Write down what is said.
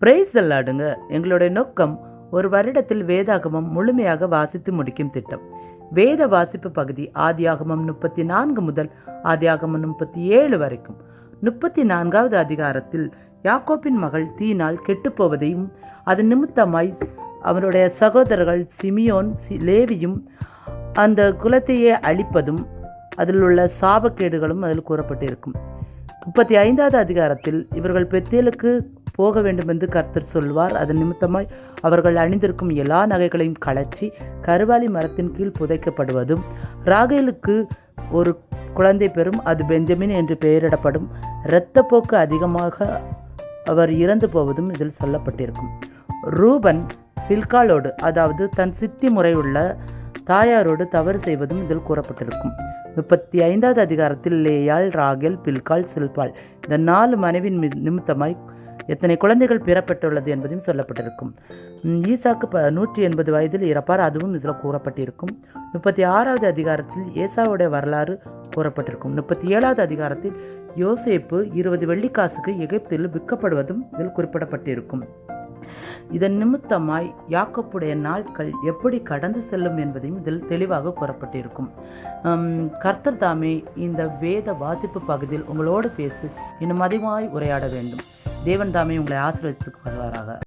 Price அல்லாடுங்க. எங்களுடைய நோக்கம் ஒரு வருடத்தில் வேதாகமம் முழுமையாக வாசித்து முடிக்கும் திட்டம். வேத வாசிப்பு பகுதி ஆதியாகமம் 34 முதல் ஆதியாகமம் 37 வரைக்கும். 34வது அதிகாரத்தில் யாக்கோபின் மகள் தீனால் கெட்டுப்போவதையும் அதன் நிமித்தமாய் அவருடைய சகோதரர்கள் சிமியோன் லேவியும் அந்த குலத்தையே அழிப்பதும் அதில் உள்ள சாபக்கேடுகளும் அதில் கூறப்பட்டிருக்கும். 35வது அதிகாரத்தில் இவர்கள் பெத்தேலுக்கு போக வேண்டும் என்று கர்த்தர் சொல்வார். அதன் நிமித்தமாய் அவர்கள் அணிந்திருக்கும் எல்லா நகைகளையும் கலற்றி கருவாலி மரத்தின் கீழ் புதைக்கப்படுவதும், ராகேலுக்கு ஒரு குழந்தை பெறும், அது பெஞ்சமின் என்று பெயரிடப்படும், இரத்தப்போக்கு அதிகமாக அவர் இறந்து போவதும் இதில் சொல்லப்பட்டிருக்கும். ரூபன் பில்காலோடு, அதாவது தன் சித்தி முறையுள்ள தாயாரோடு தவறு செய்வதும் இதில் கூறப்பட்டிருக்கும். 35வது அதிகாரத்தில் லேயாள், ராகேல், பில்கால், சில்பாள் இந்த 4 மனைவின் நிமித்தமாய் எத்தனை குழந்தைகள் பெறப்பட்டுள்ளது என்பதையும் சொல்லப்பட்டிருக்கும். ஈசாக்கு 180 வயதில் இறப்பார், அதுவும் இதில் கூறப்பட்டிருக்கும். 36வது அதிகாரத்தில் ஏசாவுடைய வரலாறு கூறப்பட்டிருக்கும். 37வது அதிகாரத்தில் யோசேப்பு 20 வெள்ளிக்காசுக்கு எகிப்தில் விற்கப்படுவதும் இதில் குறிப்பிடப்பட்டிருக்கும். இதன் நிமித்தமாய் யாக்கோப்புடைய நாட்கள் எப்படி கடந்து செல்லும் என்பதையும் இதில் தெளிவாக கூறப்பட்டிருக்கும். கர்த்தர் தாமே இந்த வேத வாசிப்பு பகுதியில் உங்களோடு பேசி இன்னும் அதிகமாய் உரையாட வேண்டும். தேவன் தாமே உங்களை ஆசீர்வதித்து வருவாராக.